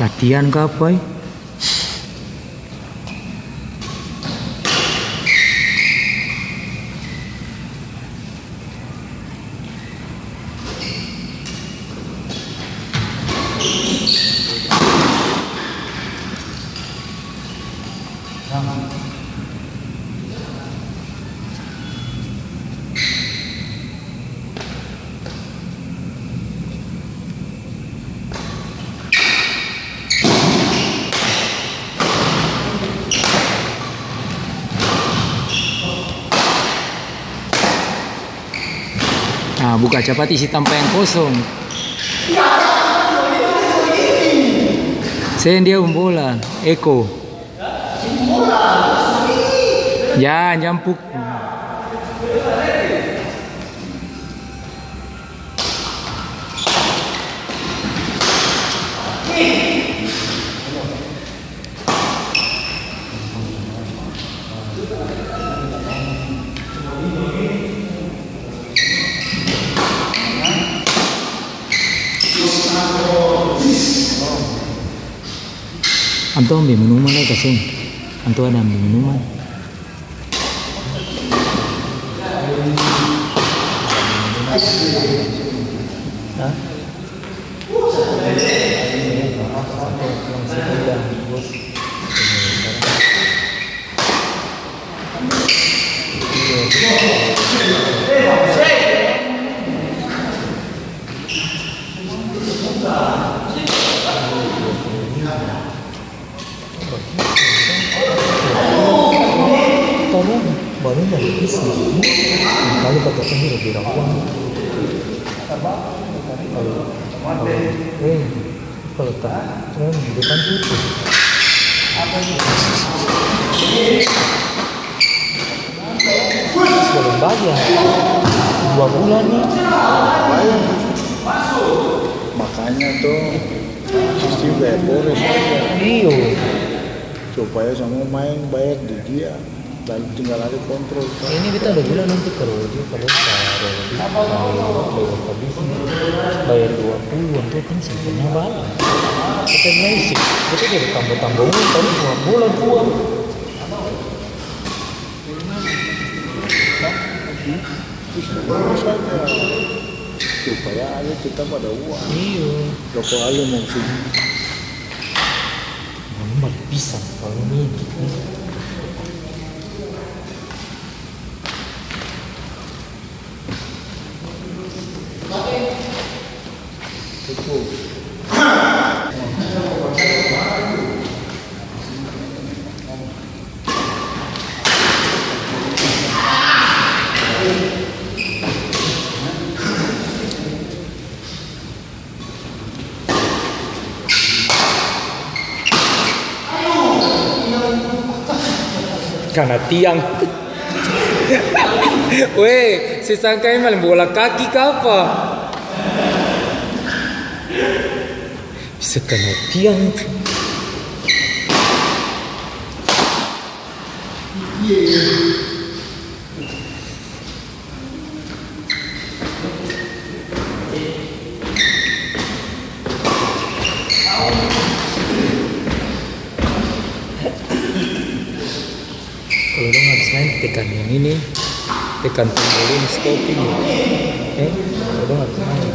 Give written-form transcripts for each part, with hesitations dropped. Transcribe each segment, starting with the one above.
Latihan ke apa ya? Nah, buka cepat isi tanpa yang kosong. Saya dia bola, Eko. Ya, nyampuk. Anto ambil minuman aja kasih. Anto ada ambil minuman. Hah? Baru dari isi kalau kata sendiri dirawat kalau tak di depan itu sebelum bayar 2 bulan nih makanya tuh sistem bayar boleh iyo supaya semua main bayar di dia lalu tinggal ada kontrol. Ini kita udah bilang nanti kalau dia kalau bayar 20 untuk kan simpelnya banyak. Kita bilang sih, kita jadi tambah-tambah uang tadi 2 bulan uang. Supaya ada kita pada uang. Iya. Rokok aja mau sih. Nomor pisang kalau ini. Karena tiang. Weh, si sangkai malah bola kaki ke apa? Bisa kena tiang. Kalau dong habis main tekan yang ini, tekan tombol ini stop ini. Kalau dong habis main.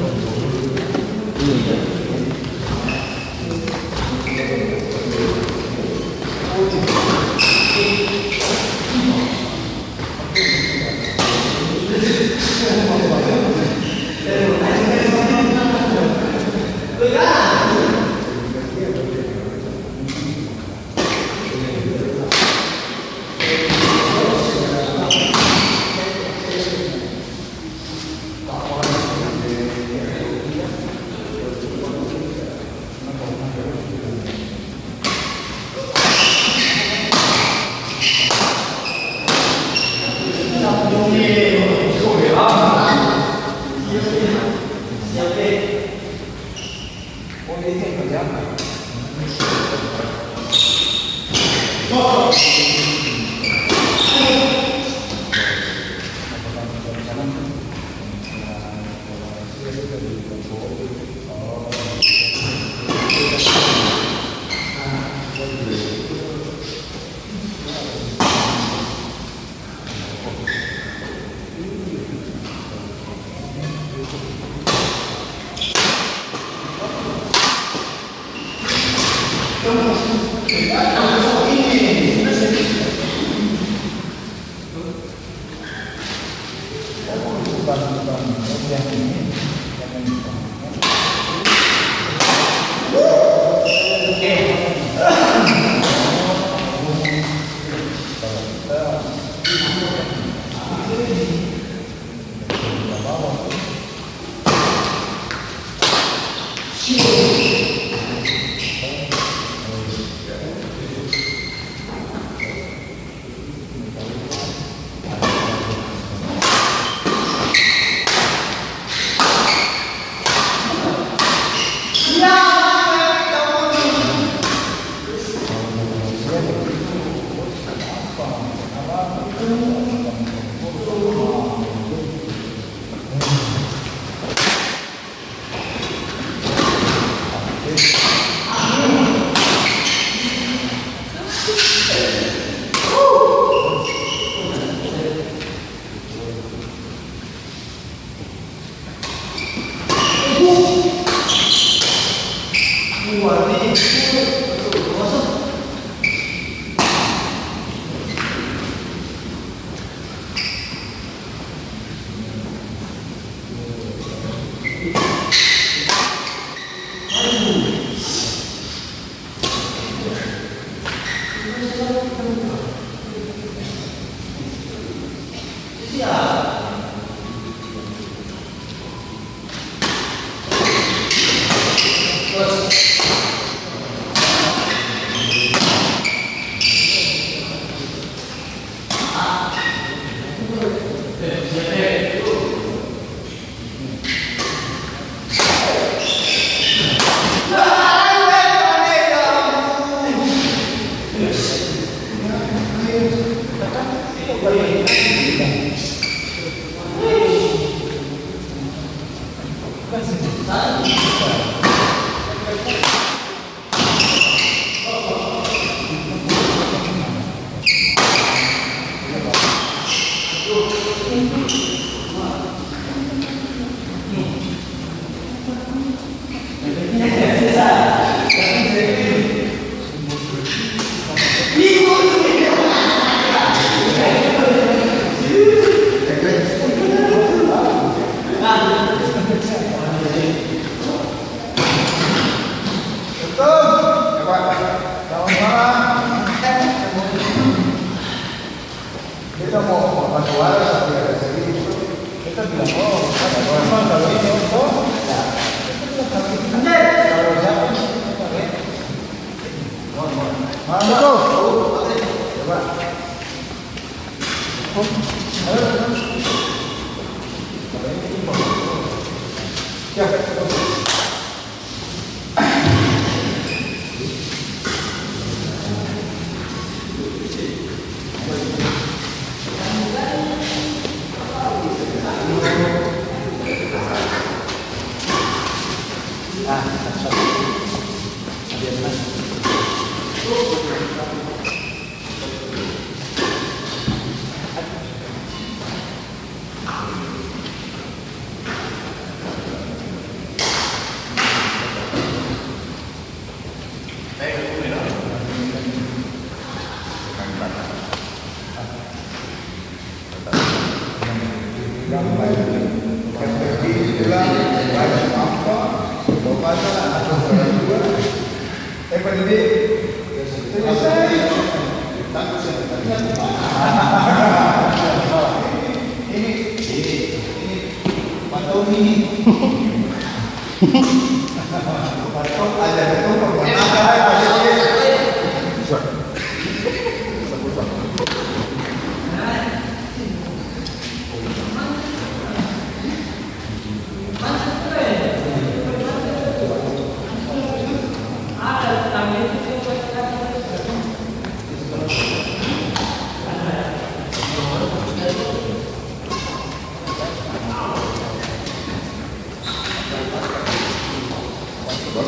Yang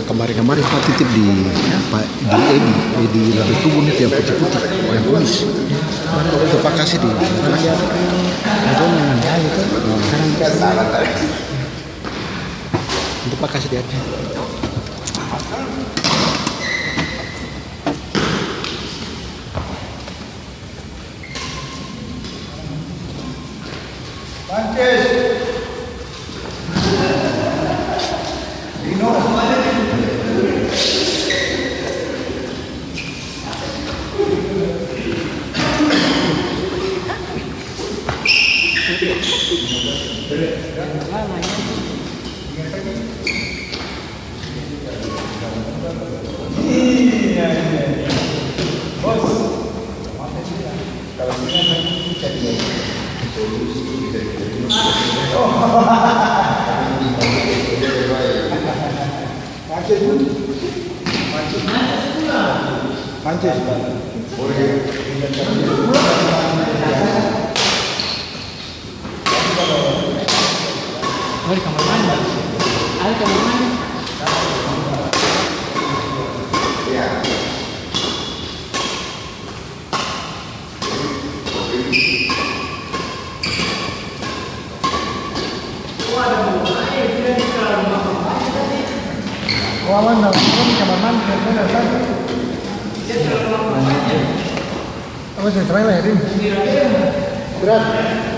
kemarin-kemarin Pak titip di di Labe Kubun itu yang putih-putih, yang kumis. Itu Pak kasih di itu Pak kasih di atas. Oh, di kamar mandi. Ada kamar mandi. Wawan dalam kamar mandi, apa sih? Berat.